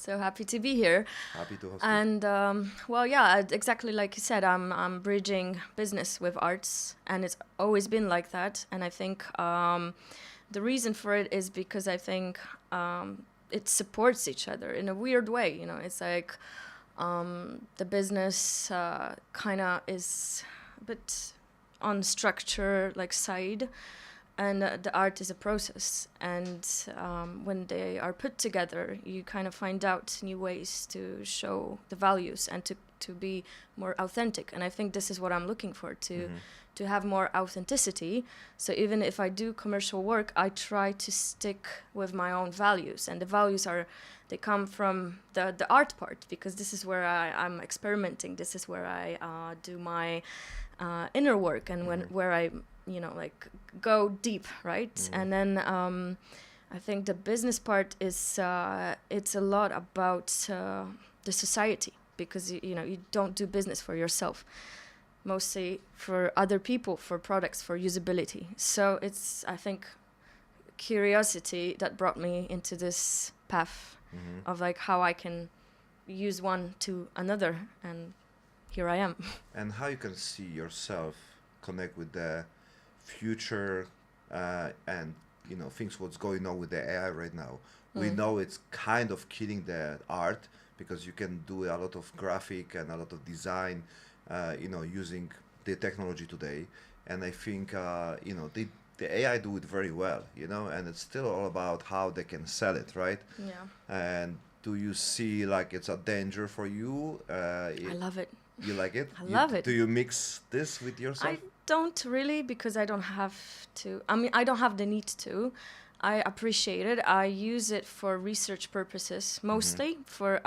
So happy to be here. Happy to host you. And well, yeah, exactly like you said, I'm bridging business with arts, and it's always been like that. And I think the reason for it is because I think it supports each other in a weird way. You know, it's like the business kind of is a bit on structure like side, and the art is a process. And when they are put together, you kind of find out new ways to show the values and to be more authentic. And I think this is what I'm looking for, to have more authenticity. So even if I do commercial work, I try to stick with my own values, and the values are, they come from the art part, because this is where I'm experimenting. This is where I do my inner work, and where I like go deep, right? And then I think the business part is it's a lot about the society, because you don't do business for yourself, mostly for other people, for products, for usability. So it's, I think, curiosity that brought me into this path of like how I can use one to another, and here I am. And how you can see yourself connect with the future and things what's going on with the AI right now. We know it's kind of killing the art, because you can do a lot of graphic and a lot of design using the technology today. And I think the AI do it very well, and it's still all about how they can sell it, right? Yeah, And do you see like it's a danger for you? I love it. You like it? I love it. Do you mix this with yourself? I don't really, because I don't have to. I mean, I don't have the need to. I appreciate it. I use it for research purposes mostly, for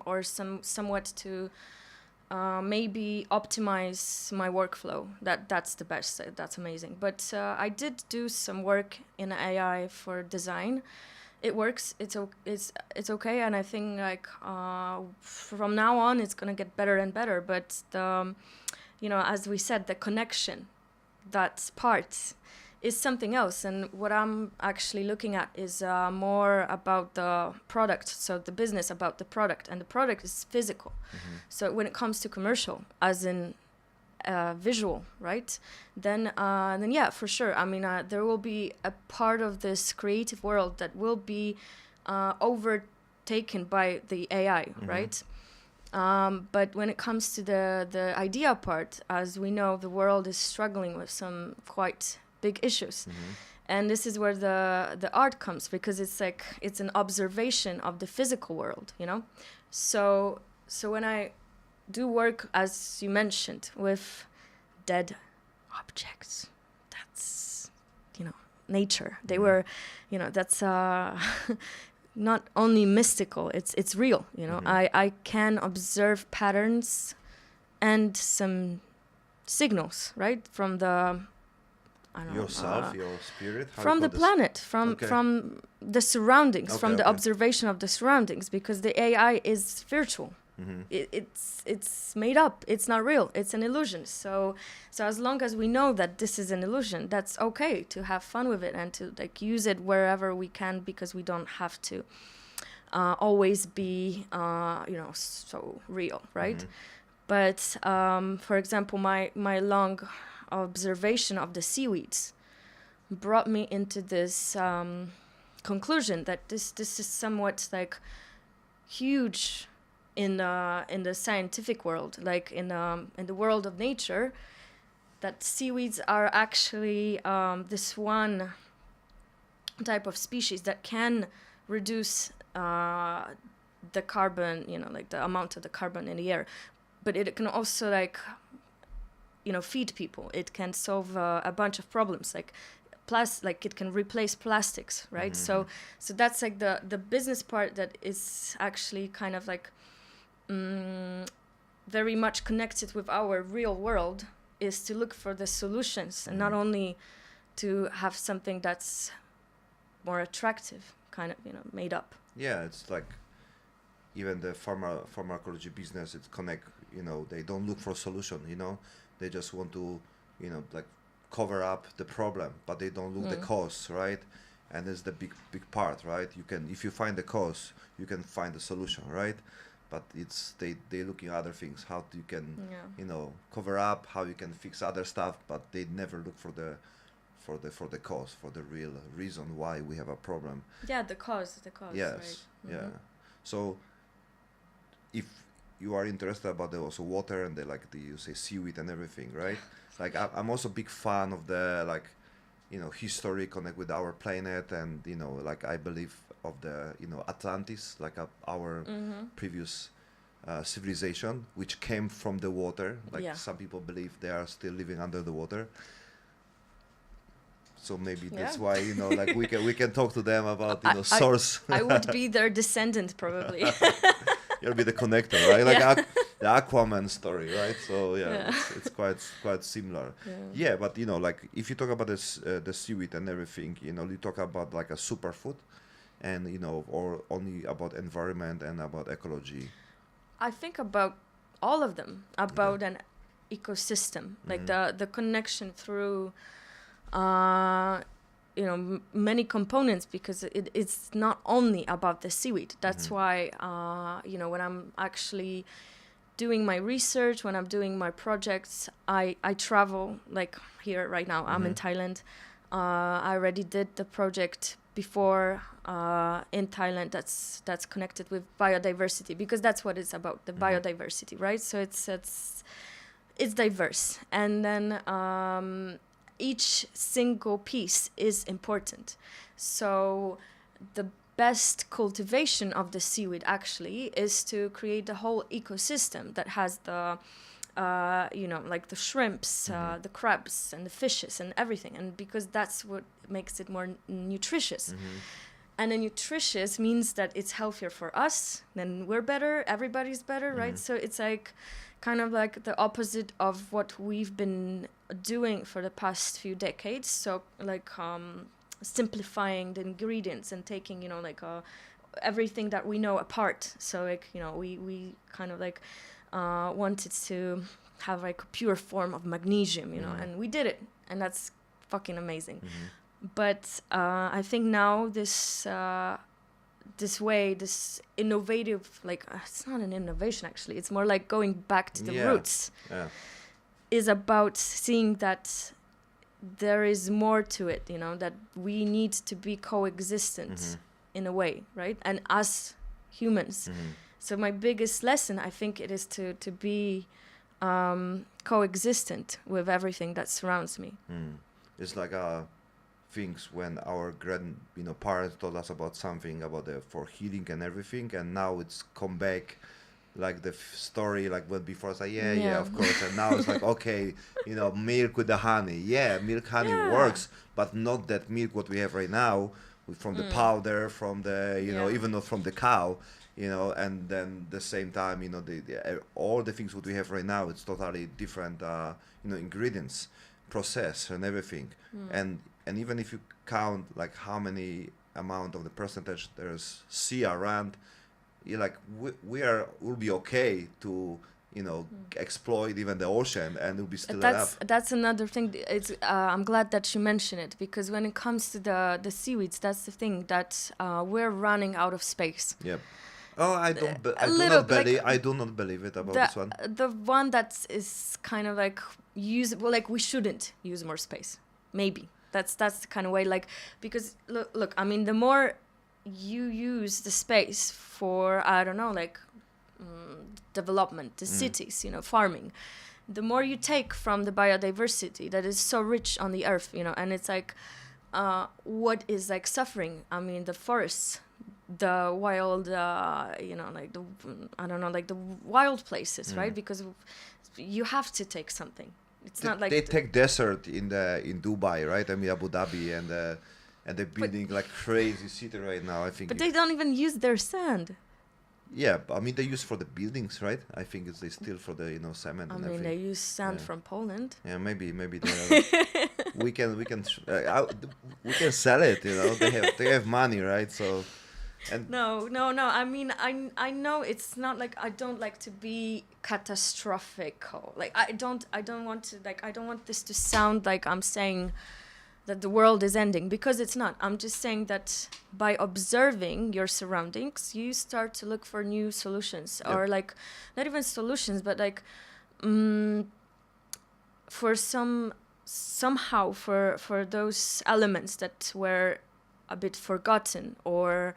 or somewhat to maybe optimize my workflow. That's the best. That's amazing. But I did do some work in AI for design. It works. It's okay, and I think like from now on it's gonna get better and better. But the as we said, the connection, that part is something else. And what I'm actually looking at is more about the product, so the business about the product, and the product is physical. So when it comes to commercial, as in visual, right? Then yeah, for sure. I mean, there will be a part of this creative world that will be overtaken by the AI, right? But when it comes to the idea part, as we know, the world is struggling with some quite big issues. And this is where the art comes, because it's like it's an observation of the physical world, So when I do work, as you mentioned, with dead objects, that's nature. They were, that's not only mystical, it's real. I can observe patterns and some signals, right, from the Yourself, your spirit? How from you the call this? planet, Okay. from the surroundings, Okay, from the okay. observation of the surroundings, because the AI is virtual. It's made up. It's not real. It's an illusion. So as long as we know that this is an illusion, that's okay to have fun with it and to like use it wherever we can, because we don't have to always be so real, right? But for example, my long observation of the seaweeds brought me into this conclusion that this is somewhat like huge in the scientific world, like in the world of nature, that seaweeds are actually this one type of species that can reduce the carbon, like the amount of the carbon in the air, but it can also like feed people. It can solve a bunch of problems, like like it can replace plastics, right? So that's like the business part that is actually kind of like very much connected with our real world, is to look for the solutions and not only to have something that's more attractive, kind of made up. Yeah, it's like even the pharmacology business, it's connect, they don't look for solution, they just want to, like cover up the problem, but they don't look the cause, right? and it's the big part, right? You can, if you find the cause, you can find the solution, right? But it's they looking at other things, how you can cover up, how you can fix other stuff, but they never look for the cause, for the real reason why we have a problem. Yeah, the cause. Yes, right. yeah. So if you are interested about the also water and the you say seaweed and everything, right? Like I'm also a big fan of the history connect with our planet, and like I believe of the Atlantis, like our previous civilization, which came from the water. Like some people believe they are still living under the water. So maybe that's why like we can talk to them about source. I would be their descendant probably. You'll be the connector, right? Like the Aquaman story, right? So it's quite similar. Yeah, but like if you talk about this the seaweed and everything, you talk about like a superfood, and or only about environment and about ecology. I think about all of them, about an ecosystem, like the connection through many components, because it's not only about the seaweed. That's why when I'm actually doing my research, when I'm doing my projects, I travel. Like here right now, I'm in Thailand. I already did the project before in Thailand that's connected with biodiversity, because that's what it's about, the biodiversity, right? So it's diverse, and then each single piece is important. So the best cultivation of the seaweed actually is to create the whole ecosystem that has the like the shrimps, the crabs and the fishes and everything, and because that's what makes it more nutritious. And then nutritious means that it's healthier for us, then we're better, everybody's better, right? So it's like kind of like the opposite of what we've been doing for the past few decades. So like simplifying the ingredients and taking everything that we know apart. So like we kind of like wanted to have like a pure form of magnesium, and we did it, and that's fucking amazing. But I think now this innovative, like it's not an innovation actually, it's more like going back to the roots, is about seeing that there is more to it, that we need to be coexistent in a way, right? And us humans. So my biggest lesson, I think, it is to be coexistent with everything that surrounds me. It's like things when our parents told us about something about for healing and everything, and now it's come back like the story like when before it's like of course, and now it's like okay, milk with the honey, milk honey works, but not that milk what we have right now from the powder, from the even not from the cow, and then the same time the all the things what we have right now, it's totally different ingredients, process and everything. And even if you count like how many amount of the percentage there's sea around, you're like we'll be okay to exploit even the ocean, and it'll be still enough. That's another thing. It's I'm glad that you mention it, because when it comes to the seaweeds, that's the thing that we're running out of space. Yep. Oh, I do not believe it about this one. The one that is kind of like like we shouldn't use more space. Maybe that's the kind of way, like, because look, I mean, the more you use the space for, I don't know, like development, the cities, farming, the more you take from the biodiversity that is so rich on the earth, and it's like what is like suffering. I mean, the forests, the wild, like the, I don't know, like the wild places, right? Because you have to take something. It's not like they take desert in Dubai, right? I mean, Abu Dhabi, and they're building like crazy city right now, I think. But they don't even use their sand. Yeah, I mean, they use for the buildings, right? I think they steal for the cement. I mean, they use sand from Poland. Yeah, maybe we can sell it. They have money, right? So. And No. I mean, I know it's not like I don't like to be catastrophic. Like I don't want to, like, I don't want this to sound like I'm saying that the world is ending, because it's not. I'm just saying that by observing your surroundings, you start to look for new solutions, Yep. or like not even solutions, but like for somehow for those elements that were a bit forgotten or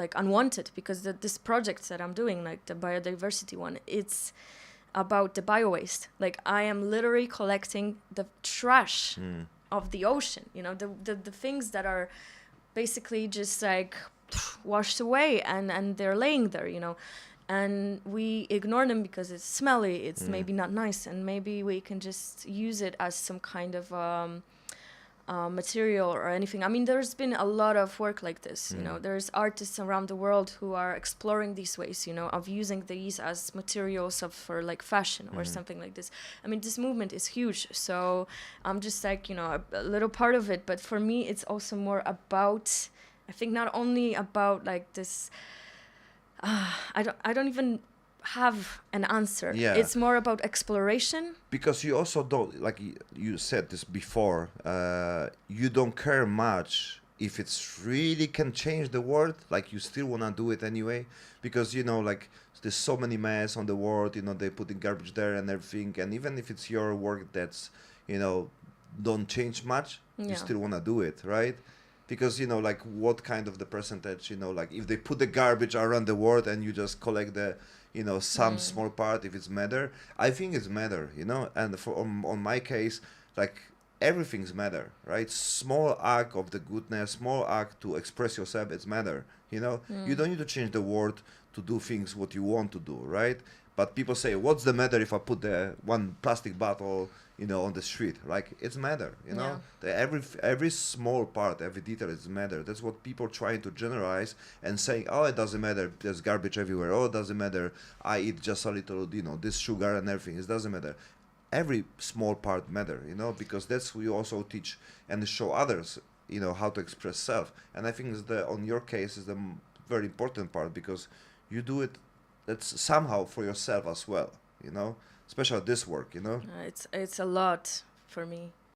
like unwanted, because this project that I'm doing, like the biodiversity one, it's about the bio-waste. Like I am literally collecting the trash of the ocean, you know, the things that are basically just like washed away, and they're laying there, you know, and we ignore them because it's smelly, it's maybe not nice, and maybe we can just use it as some kind of material or anything. I mean, there's been a lot of work like this, you know. There's artists around the world who are exploring these ways, you know, of using these as materials for like fashion or something like this. I mean, this movement is huge, so I'm just like, you know, a little part of it. But for me, it's also more about, I think, not only about like this, I don't even have an answer. Yeah. It's more about exploration. Because you also don't, like you said this before, you don't care much if it's really can change the world. Like you still want to do it anyway, because you know, like there's so many mess on the world, you know, they put in garbage there and everything, and even if it's your work that's, you know, don't change much, you still want to do it, right? Because, you know, like what kind of the percentage, you know, like if they put the garbage around the world and you just collect the, you know, some small part, if it's matter, I think it's matter, you know. And for on my case, like everything's matter, right? Small act of the goodness, small act to express yourself, it's matter, you know. You don't need to change the world to do things what you want to do, right? But people say, what's the matter if I put the one plastic bottle, you know, on the street? Like it's matter, you know. Every small part, every detail is matter. That's what people trying to generalize and saying, oh, it doesn't matter, there's garbage everywhere. Oh, it doesn't matter, I eat just a little, you know, this sugar and everything. It doesn't matter. Every small part matter, you know, because that's we also teach and show others, you know, how to express self. And I think on your case is the very important part, because you do it. That's somehow for yourself as well, you know, especially this work, you know. It's a lot for me.